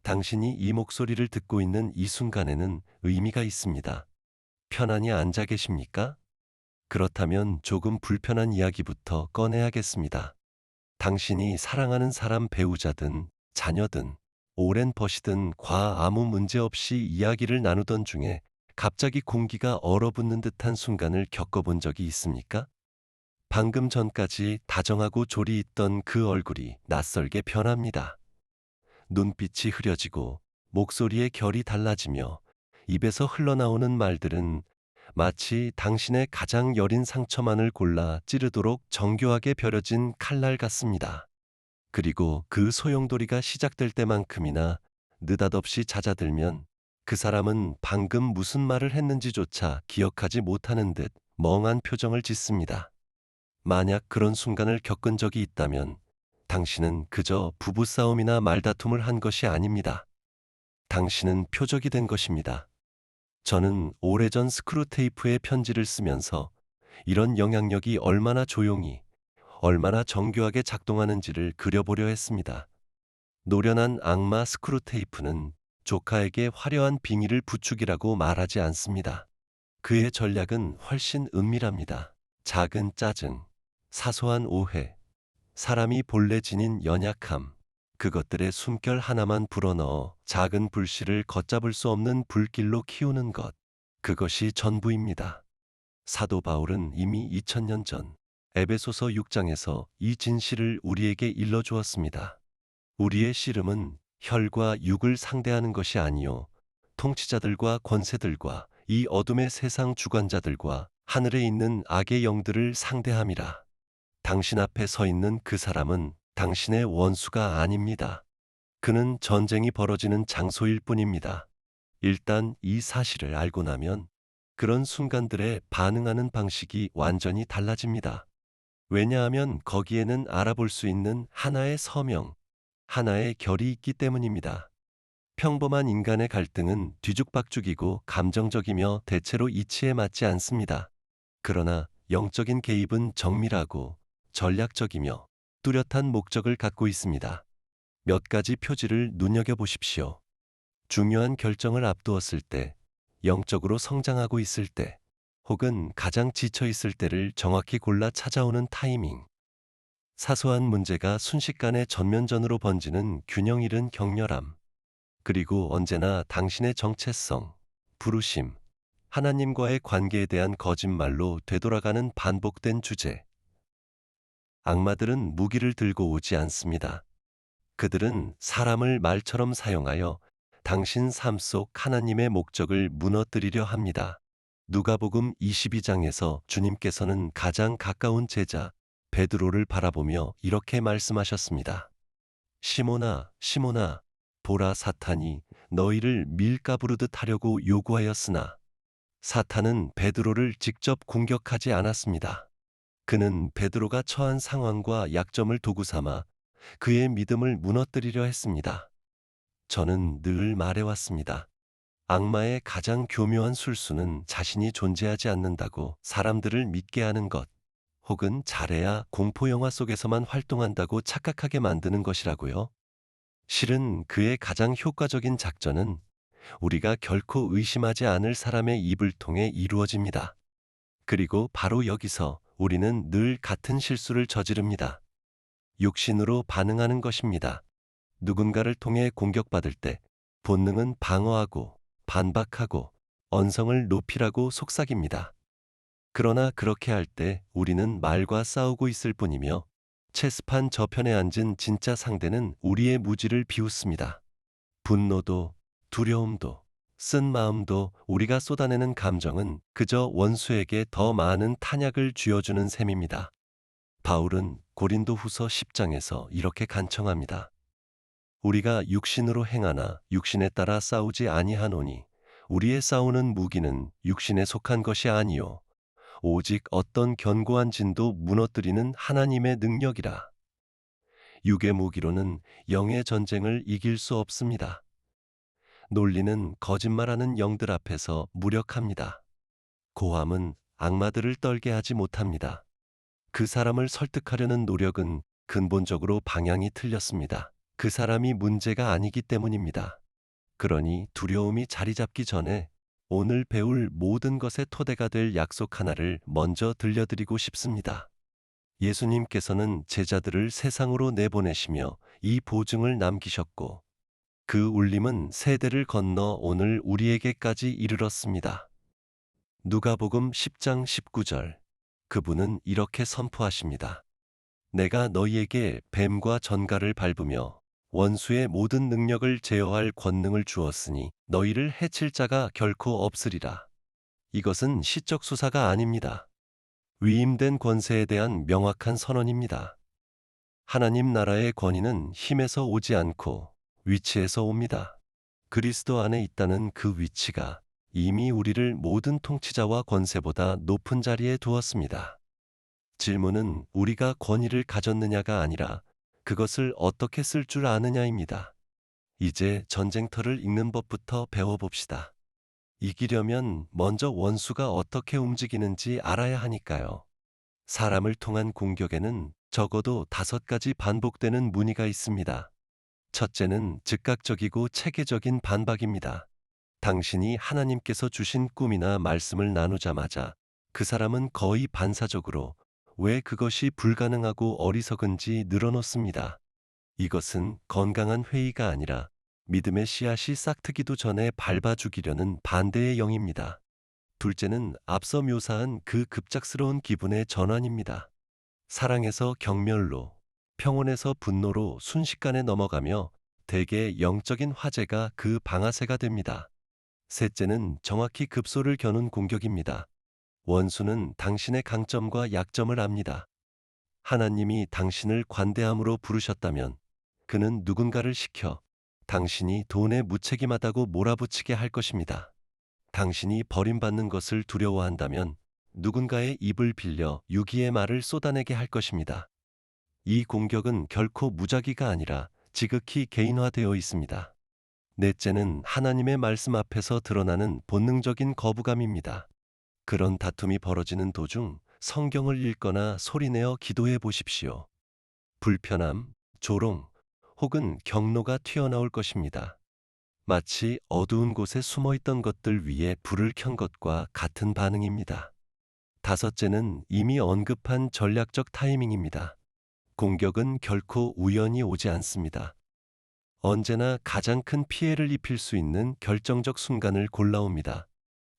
당신이 이 목소리를 듣고 있는 이 순간에는 의미가 있습니다. 편안히 앉아 계십니까? 그렇다면 조금 불편한 이야기부터 꺼내야겠습니다. 당신이 사랑하는 사람 배우자든 자녀든 오랜 벗이든 아무 문제 없이 이야기를 나누던 중에 갑자기 공기가 얼어붙는 듯한 순간을 겪어본 적이 있습니까? 방금 전까지 다정하고 조리 있던 그 얼굴이 낯설게 변합니다. 눈빛이 흐려지고 목소리의 결이 달라지며 입에서 흘러나오는 말들은 마치 당신의 가장 여린 상처만을 골라 찌르도록 정교하게 벼려진 칼날 같습니다. 그리고 그 소용돌이가 시작될 때만큼이나 느닷없이 잦아들면 그 사람은 방금 무슨 말을 했는지조차 기억하지 못하는 듯 멍한 표정을 짓습니다. 만약 그런 순간을 겪은 적이 있다면 당신은 그저 부부싸움이나 말다툼을 한 것이 아닙니다. 당신은 표적이 된 것입니다. 저는 오래전 스크루테이프의 편지를 쓰면서 이런 영향력이 얼마나 조용히, 얼마나 정교하게 작동하는지를 그려보려 했습니다. 노련한 악마 스크루테이프는 조카에게 화려한 빙의를 부추기라고 말하지 않습니다. 그의 전략은 훨씬 은밀합니다. 작은 짜증, 사소한 오해, 사람이 본래 지닌 연약함, 그것들의 숨결 하나만 불어넣어 작은 불씨를 걷잡을 수 없는 불길로 키우는 것, 그것이 전부입니다. 사도 바울은 이미 2000년 전 에베소서 6장에서 이 진실을 우리에게 일러주었습니다. 우리의 씨름은 혈과 육을 상대하는 것이 아니요 통치자들과 권세들과 이 어둠의 세상 주관자들과 하늘에 있는 악의 영들을 상대함이라. 당신 앞에 서 있는 그 사람은 당신의 원수가 아닙니다. 그는 전쟁이 벌어지는 장소일 뿐입니다. 일단 이 사실을 알고 나면 그런 순간들에 반응하는 방식이 완전히 달라집니다. 왜냐하면 거기에는 알아볼 수 있는 하나의 서명, 하나의 결이 있기 때문입니다. 평범한 인간의 갈등은 뒤죽박죽이고 감정적이며 대체로 이치에 맞지 않습니다. 그러나 영적인 개입은 정밀하고 전략적이며 뚜렷한 목적을 갖고 있습니다. 몇 가지 표지를 눈여겨보십시오. 중요한 결정을 앞두었을 때, 영적으로 성장하고 있을 때, 혹은 가장 지쳐 있을 때를 정확히 골라 찾아오는 타이밍. 사소한 문제가 순식간에 전면전으로 번지는 균형 잃은 격렬함. 그리고 언제나 당신의 정체성, 부르심, 하나님과의 관계에 대한 거짓말로 되돌아가는 반복된 주제. 악마들은 무기를 들고 오지 않습니다. 그들은 사람을 말처럼 사용하여 당신 삶 속 하나님의 목적을 무너뜨리려 합니다. 누가복음 22장에서 주님께서는 가장 가까운 제자 베드로를 바라보며 이렇게 말씀하셨습니다. 시몬아, 시몬아, 보라 사탄이 너희를 밀가부르듯 하려고 요구하였으나 사탄은 베드로를 직접 공격하지 않았습니다. 그는 베드로가 처한 상황과 약점을 도구 삼아 그의 믿음을 무너뜨리려 했습니다. 저는 늘 말해왔습니다. 악마의 가장 교묘한 술수는 자신이 존재하지 않는다고 사람들을 믿게 하는 것, 혹은 잘해야 공포영화 속에서만 활동한다고 착각하게 만드는 것이라고요. 실은 그의 가장 효과적인 작전은 우리가 결코 의심하지 않을 사람의 입을 통해 이루어집니다. 그리고 바로 여기서 우리는 늘 같은 실수를 저지릅니다. 육신으로 반응하는 것입니다. 누군가를 통해 공격받을 때 본능은 방어하고 반박하고 언성을 높이라고 속삭입니다. 그러나 그렇게 할 때 우리는 말과 싸우고 있을 뿐이며 체스판 저편에 앉은 진짜 상대는 우리의 무지를 비웃습니다. 분노도 두려움도 쓴 마음도 우리가 쏟아내는 감정은 그저 원수에게 더 많은 탄약을 쥐어주는 셈입니다. 바울은 고린도 후서 10장에서 이렇게 간청합니다. 우리가 육신으로 행하나 육신에 따라 싸우지 아니하노니 우리의 싸우는 무기는 육신에 속한 것이 아니요 오직 어떤 견고한 진도 무너뜨리는 하나님의 능력이라. 육의 무기로는 영의 전쟁을 이길 수 없습니다. 논리는 거짓말하는 영들 앞에서 무력합니다. 고함은 악마들을 떨게 하지 못합니다. 그 사람을 설득하려는 노력은 근본적으로 방향이 틀렸습니다. 그 사람이 문제가 아니기 때문입니다. 그러니 두려움이 자리 잡기 전에 오늘 배울 모든 것의 토대가 될 약속 하나를 먼저 들려드리고 싶습니다. 예수님께서는 제자들을 세상으로 내보내시며 이 보증을 남기셨고, 그 울림은 세대를 건너 오늘 우리에게까지 이르렀습니다. 누가복음 10장 19절. 그분은 이렇게 선포하십니다. 내가 너희에게 뱀과 전갈을 밟으며 원수의 모든 능력을 제어할 권능을 주었으니 너희를 해칠 자가 결코 없으리라. 이것은 시적 수사가 아닙니다. 위임된 권세에 대한 명확한 선언입니다. 하나님 나라의 권위는 힘에서 오지 않고 위치에서 옵니다. 그리스도 안에 있다는 그 위치가 이미 우리를 모든 통치자와 권세보다 높은 자리에 두었습니다. 질문은 우리가 권위를 가졌느냐가 아니라 그것을 어떻게 쓸 줄 아느냐입니다. 이제 전쟁터를 읽는 법부터 배워봅시다. 이기려면 먼저 원수가 어떻게 움직이는지 알아야 하니까요. 사람을 통한 공격에는 적어도 5가지 반복되는 문의가 있습니다. 첫째는 즉각적이고 체계적인 반박입니다. 당신이 하나님께서 주신 꿈이나 말씀을 나누자마자 그 사람은 거의 반사적으로 왜 그것이 불가능하고 어리석은지 늘어놓습니다. 이것은 건강한 회의가 아니라 믿음의 씨앗이 싹트기도 전에 밟아 죽이려는 반대의 영입니다. 둘째는 앞서 묘사한 그 급작스러운 기분의 전환입니다. 사랑에서 경멸로, 평온에서 분노로 순식간에 넘어가며 대개 영적인 화재가 그 방아쇠가 됩니다. 셋째는 정확히 급소를 겨눈 공격입니다. 원수는 당신의 강점과 약점을 압니다. 하나님이 당신을 관대함으로 부르셨다면 그는 누군가를 시켜 당신이 돈에 무책임하다고 몰아붙이게 할 것입니다. 당신이 버림받는 것을 두려워한다면 누군가의 입을 빌려 유기의 말을 쏟아내게 할 것입니다. 이 공격은 결코 무작위가 아니라 지극히 개인화되어 있습니다. 넷째는 하나님의 말씀 앞에서 드러나는 본능적인 거부감입니다. 그런 다툼이 벌어지는 도중 성경을 읽거나 소리내어 기도해 보십시오. 불편함, 조롱, 혹은 경로가 튀어나올 것입니다. 마치 어두운 곳에 숨어 있던 것들 위에 불을 켠 것과 같은 반응입니다. 다섯째는 이미 언급한 전략적 타이밍입니다. 공격은 결코 우연히 오지 않습니다. 언제나 가장 큰 피해를 입힐 수 있는 결정적 순간을 골라옵니다.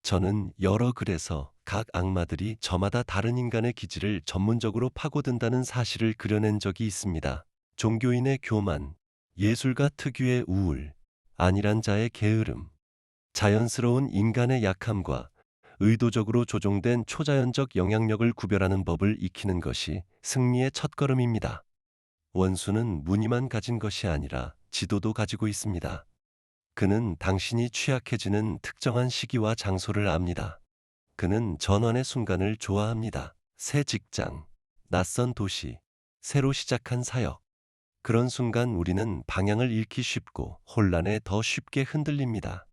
저는 여러 글에서 각 악마들이 저마다 다른 인간의 기질을 전문적으로 파고든다는 사실을 그려낸 적이 있습니다. 종교인의 교만, 예술가 특유의 우울, 안일한 자의 게으름, 자연스러운 인간의 약함과 의도적으로 조종된 초자연적 영향력을 구별하는 법을 익히는 것이 승리의 첫걸음입니다. 원수는 무늬만 가진 것이 아니라 지도도 가지고 있습니다. 그는 당신이 취약해지는 특정한 시기와 장소를 압니다. 그는 전환의 순간을 좋아합니다. 새 직장, 낯선 도시, 새로 시작한 사역. 그런 순간 우리는 방향을 잃기 쉽고 혼란에 더 쉽게 흔들립니다.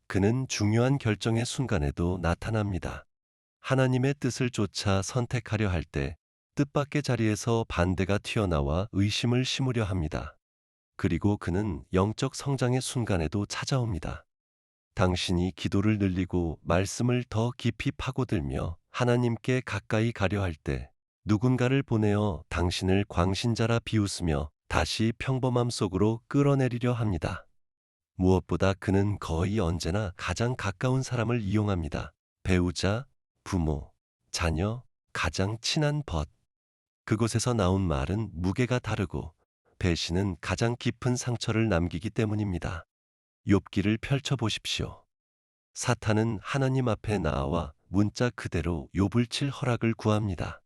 그는 중요한 결정의 순간에도 나타납니다. 하나님의 뜻을 쫓아 선택하려 할 때 뜻밖의 자리에서 반대가 튀어나와 의심을 심으려 합니다. 그리고 그는 영적 성장의 순간에도 찾아옵니다. 당신이 기도를 늘리고 말씀을 더 깊이 파고들며 하나님께 가까이 가려 할 때 누군가를 보내어 당신을 광신자라 비웃으며 다시 평범함 속으로 끌어내리려 합니다. 무엇보다 그는 거의 언제나 가장 가까운 사람을 이용합니다. 배우자, 부모, 자녀, 가장 친한 벗. 그곳에서 나온 말은 무게가 다르고 배신은 가장 깊은 상처를 남기기 때문입니다. 욥기를 펼쳐보십시오. 사탄은 하나님 앞에 나와 문자 그대로 욥을 칠 허락을 구합니다.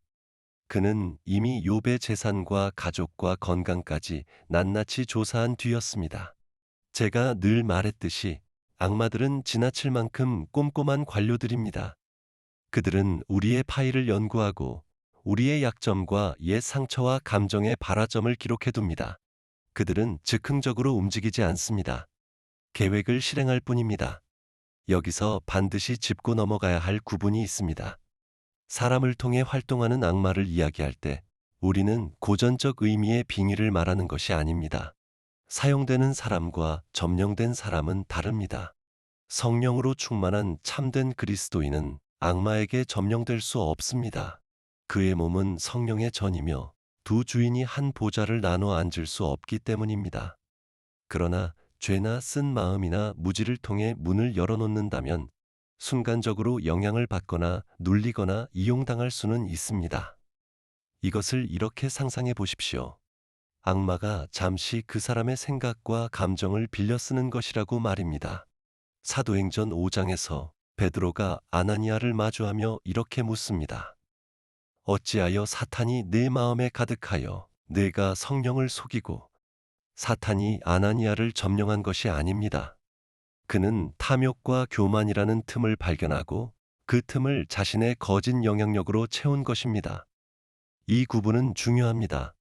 그는 이미 욥의 재산과 가족과 건강까지 낱낱이 조사한 뒤였습니다. 제가 늘 말했듯이 악마들은 지나칠 만큼 꼼꼼한 관료들입니다. 그들은 우리의 파일을 연구하고 우리의 약점과 옛 상처와 감정의 발화점을 기록해둡니다. 그들은 즉흥적으로 움직이지 않습니다. 계획을 실행할 뿐입니다. 여기서 반드시 짚고 넘어가야 할 구분이 있습니다. 사람을 통해 활동하는 악마를 이야기할 때 우리는 고전적 의미의 빙의를 말하는 것이 아닙니다. 사용되는 사람과 점령된 사람은 다릅니다. 성령으로 충만한 참된 그리스도인은 악마에게 점령될 수 없습니다. 그의 몸은 성령의 전이며 두 주인이 한 보좌를 나눠 앉을 수 없기 때문입니다. 그러나 죄나 쓴 마음이나 무지를 통해 문을 열어놓는다면 순간적으로 영향을 받거나 눌리거나 이용당할 수는 있습니다. 이것을 이렇게 상상해 보십시오. 악마가 잠시 그 사람의 생각과 감정을 빌려 쓰는 것이라고 말입니다. 사도행전 5장에서 베드로가 아나니아를 마주하며 이렇게 묻습니다. 어찌하여 사탄이 내 마음에 가득하여 내가 성령을 속이고 사탄이 아나니아를 점령한 것이 아닙니다. 그는 탐욕과 교만이라는 틈을 발견하고 그 틈을 자신의 거짓 영향력으로 채운 것입니다. 이 구분은 중요합니다.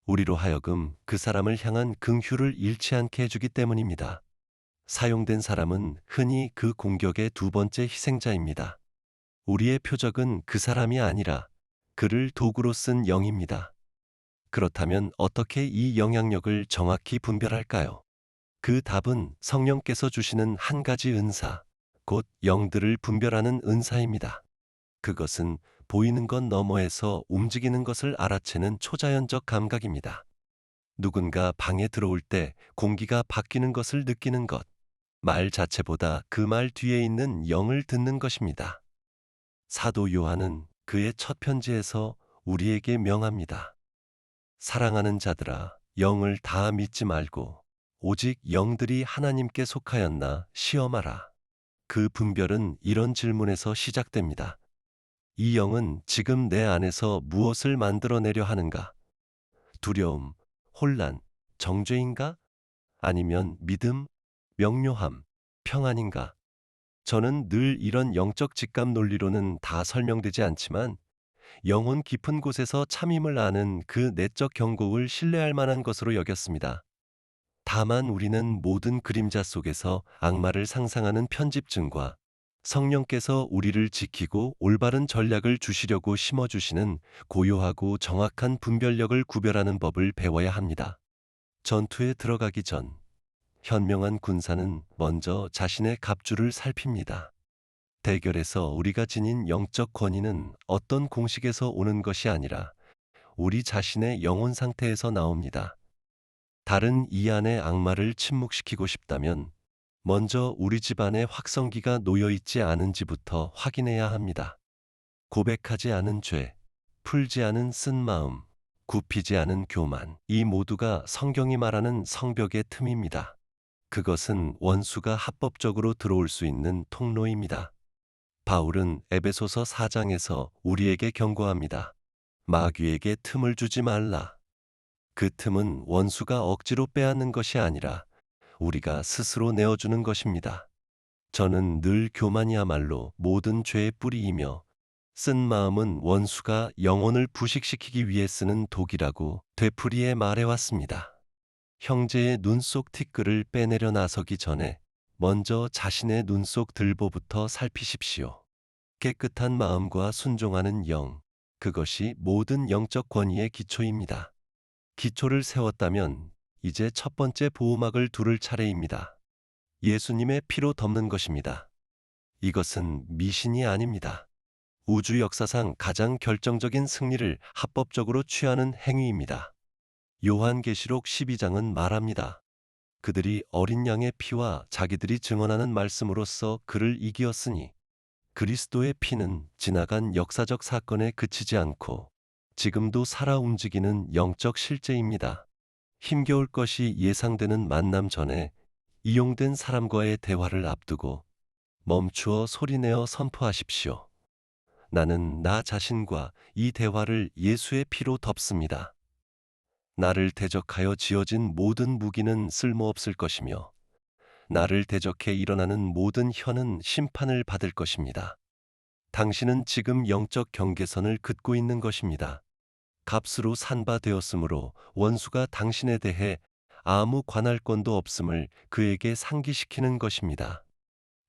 우리로 하여금 그 사람을 향한 긍휼을 잃지 않게 해주기 때문입니다. 사용된 사람은 흔히 그 공격의 두 번째 희생자입니다. 우리의 표적은 그 사람이 아니라 그를 도구로 쓴 영입니다. 그렇다면 어떻게 이 영향력을 정확히 분별할까요? 그 답은 성령께서 주시는 한 가지 은사, 곧 영들을 분별하는 은사입니다. 그것은 보이는 것 너머에서 움직이는 것을 알아채는 초자연적 감각입니다. 누군가 방에 들어올 때 공기가 바뀌는 것을 느끼는 것, 말 자체보다 그 말 뒤에 있는 영을 듣는 것입니다. 사도 요한은 그의 첫 편지에서 우리에게 명합니다. 사랑하는 자들아, 영을 다 믿지 말고 오직 영들이 하나님께 속하였나 시험하라. 그 분별은 이런 질문에서 시작됩니다. 이 영은 지금 내 안에서 무엇을 만들어내려 하는가? 두려움, 혼란, 정죄인가? 아니면 믿음, 명료함, 평안인가? 저는 늘 이런 영적 직감 논리로는 다 설명되지 않지만 영혼 깊은 곳에서 참임을 아는 그 내적 경고를 신뢰할 만한 것으로 여겼습니다. 다만 우리는 모든 그림자 속에서 악마를 상상하는 편집증과 성령께서 우리를 지키고 올바른 전략을 주시려고 심어주시는 고요하고 정확한 분별력을 구별하는 법을 배워야 합니다. 전투에 들어가기 전 현명한 군사는 먼저 자신의 갑주를 살핍니다. 대결에서 우리가 지닌 영적 권위는 어떤 공식에서 오는 것이 아니라 우리 자신의 영혼 상태에서 나옵니다. 다른 이 안의 악마를 침묵시키고 싶다면 먼저 우리 집안에 확성기가 놓여있지 않은지부터 확인해야 합니다. 고백하지 않은 죄, 풀지 않은 쓴 마음, 굽히지 않은 교만, 이 모두가 성경이 말하는 성벽의 틈입니다. 그것은 원수가 합법적으로 들어올 수 있는 통로입니다. 바울은 에베소서 4장에서 우리에게 경고합니다. 마귀에게 틈을 주지 말라. 그 틈은 원수가 억지로 빼앗는 것이 아니라 우리가 스스로 내어주는 것입니다. 저는 늘 교만이야말로 모든 죄의 뿌리이며 쓴 마음은 원수가 영혼을 부식시키기 위해 쓰는 독이라고 되풀이해 말해왔습니다. 형제의 눈 속 티끌을 빼내려 나서기 전에 먼저 자신의 눈 속 들보부터 살피십시오. 깨끗한 마음과 순종하는 영, 그것이 모든 영적 권위의 기초입니다. 기초를 세웠다면 이제 첫 번째 보호막을 두를 차례입니다. 예수님의 피로 덮는 것입니다. 이것은 미신이 아닙니다. 우주 역사상 가장 결정적인 승리를 합법적으로 취하는 행위입니다. 요한계시록 12장은 말합니다. 그들이 어린 양의 피와 자기들이 증언하는 말씀으로써 그를 이기었으니 그리스도의 피는 지나간 역사적 사건에 그치지 않고 지금도 살아 움직이는 영적 실제입니다. 힘겨울 것이 예상되는 만남 전에 이용된 사람과의 대화를 앞두고 멈추어 소리내어 선포하십시오. 나는 나 자신과 이 대화를 예수의 피로 덮습니다. 나를 대적하여 지어진 모든 무기는 쓸모없을 것이며 나를 대적해 일어나는 모든 혀는 심판을 받을 것입니다. 당신은 지금 영적 경계선을 긋고 있는 것입니다. 값으로 산 바 되었으므로 원수가 당신에 대해 아무 관할권도 없음을 그에게 상기시키는 것입니다.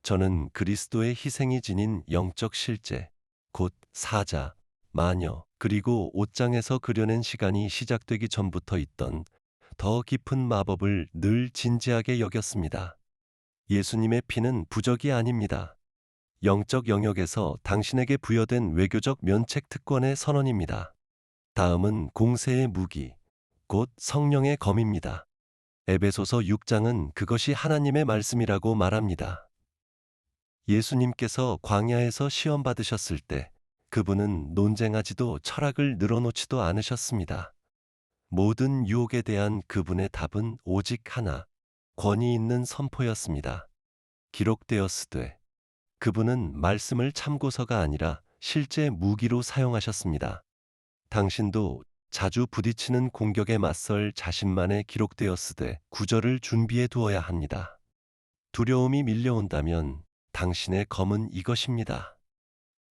저는 그리스도의 희생이 지닌 영적 실제, 곧 사자, 마녀, 그리고 옷장에서 그려낸 시간이 시작되기 전부터 있던 더 깊은 마법을 늘 진지하게 여겼습니다. 예수님의 피는 부적이 아닙니다. 영적 영역에서 당신에게 부여된 외교적 면책 특권의 선언입니다. 다음은 공세의 무기, 곧 성령의 검입니다. 에베소서 6장은 그것이 하나님의 말씀이라고 말합니다. 예수님께서 광야에서 시험 받으셨을 때 그분은 논쟁하지도 철학을 늘어놓지도 않으셨습니다. 모든 유혹에 대한 그분의 답은 오직 하나, 권위 있는 선포였습니다. 기록되었으되 그분은 말씀을 참고서가 아니라 실제 무기로 사용하셨습니다. 당신도 자주 부딪히는 공격에 맞설 자신만의 기록되었으되 구절을 준비해 두어야 합니다. 두려움이 밀려온다면 당신의 검은 이것입니다.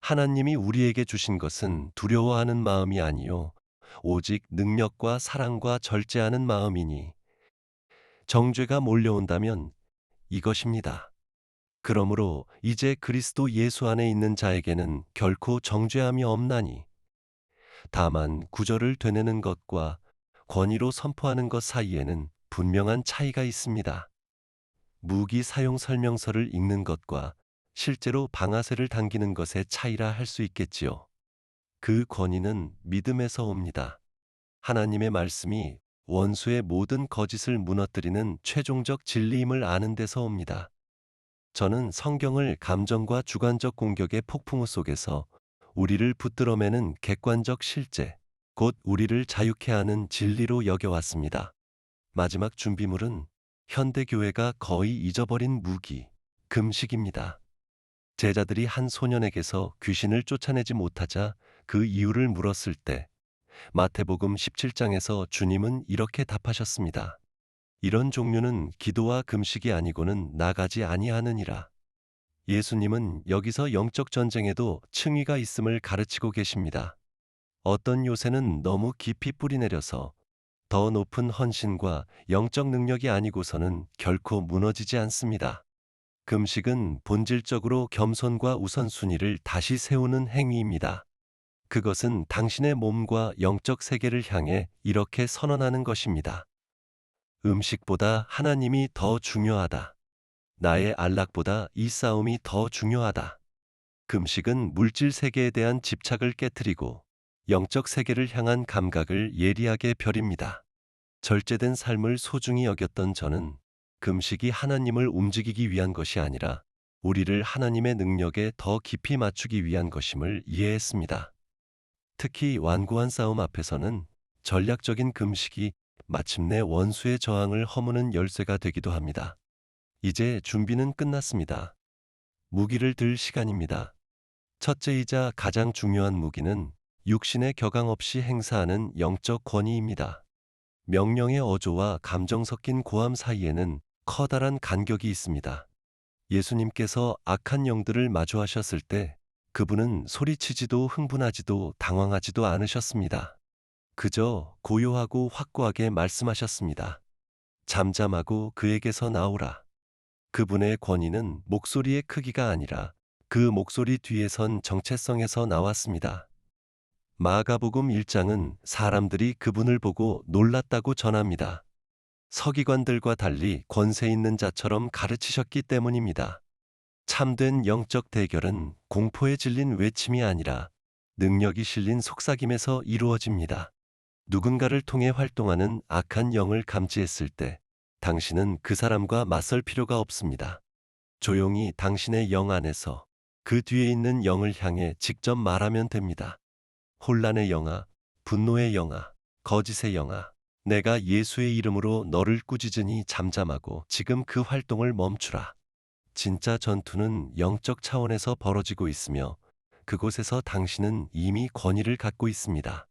하나님이 우리에게 주신 것은 두려워하는 마음이 아니요 오직 능력과 사랑과 절제하는 마음이니 정죄가 몰려온다면 이것입니다. 그러므로 이제 그리스도 예수 안에 있는 자에게는 결코 정죄함이 없나니 다만 구절을 되뇌는 것과 권위로 선포하는 것 사이에는 분명한 차이가 있습니다. 무기 사용 설명서를 읽는 것과 실제로 방아쇠를 당기는 것의 차이라 할 수 있겠지요. 그 권위는 믿음에서 옵니다. 하나님의 말씀이 원수의 모든 거짓을 무너뜨리는 최종적 진리임을 아는 데서 옵니다. 저는 성경을 감정과 주관적 공격의 폭풍우 속에서 우리를 붙들어매는 객관적 실제, 곧 우리를 자유케 하는 진리로 여겨왔습니다. 마지막 준비물은 현대교회가 거의 잊어버린 무기, 금식입니다. 제자들이 한 소년에게서 귀신을 쫓아내지 못하자 그 이유를 물었을 때 마태복음 17장에서 주님은 이렇게 답하셨습니다. 이런 종류는 기도와 금식이 아니고는 나가지 아니하느니라. 예수님은 여기서 영적 전쟁에도 층위가 있음을 가르치고 계십니다. 어떤 요새는 너무 깊이 뿌리내려서 더 높은 헌신과 영적 능력이 아니고서는 결코 무너지지 않습니다. 금식은 본질적으로 겸손과 우선순위를 다시 세우는 행위입니다. 그것은 당신의 몸과 영적 세계를 향해 이렇게 선언하는 것입니다. 음식보다 하나님이 더 중요하다. 나의 안락보다 이 싸움이 더 중요하다. 금식은 물질 세계에 대한 집착을 깨트리고 영적 세계를 향한 감각을 예리하게 벼립니다. 절제된 삶을 소중히 여겼던 저는 금식이 하나님을 움직이기 위한 것이 아니라 우리를 하나님의 능력에 더 깊이 맞추기 위한 것임을 이해했습니다. 특히 완고한 싸움 앞에서는 전략적인 금식이 마침내 원수의 저항을 허무는 열쇠가 되기도 합니다. 이제 준비는 끝났습니다. 무기를 들 시간입니다. 첫째이자 가장 중요한 무기는 육신의 격앙 없이 행사하는 영적 권위입니다. 명령의 어조와 감정 섞인 고함 사이에는 커다란 간격이 있습니다. 예수님께서 악한 영들을 마주하셨을 때 그분은 소리치지도 흥분하지도 당황하지도 않으셨습니다. 그저 고요하고 확고하게 말씀하셨습니다. 잠잠하고 그에게서 나오라. 그분의 권위는 목소리의 크기가 아니라 그 목소리 뒤에 선 정체성에서 나왔습니다. 마가복음 1장은 사람들이 그분을 보고 놀랐다고 전합니다. 서기관들과 달리 권세 있는 자처럼 가르치셨기 때문입니다. 참된 영적 대결은 공포에 질린 외침이 아니라 능력이 실린 속삭임에서 이루어집니다. 누군가를 통해 활동하는 악한 영을 감지했을 때 당신은 그 사람과 맞설 필요가 없습니다. 조용히 당신의 영 안에서 그 뒤에 있는 영을 향해 직접 말하면 됩니다. 혼란의 영아, 분노의 영아, 거짓의 영아, 내가 예수의 이름으로 너를 꾸짖으니 잠잠하고 지금 그 활동을 멈추라. 진짜 전투는 영적 차원에서 벌어지고 있으며 그곳에서 당신은 이미 권위를 갖고 있습니다.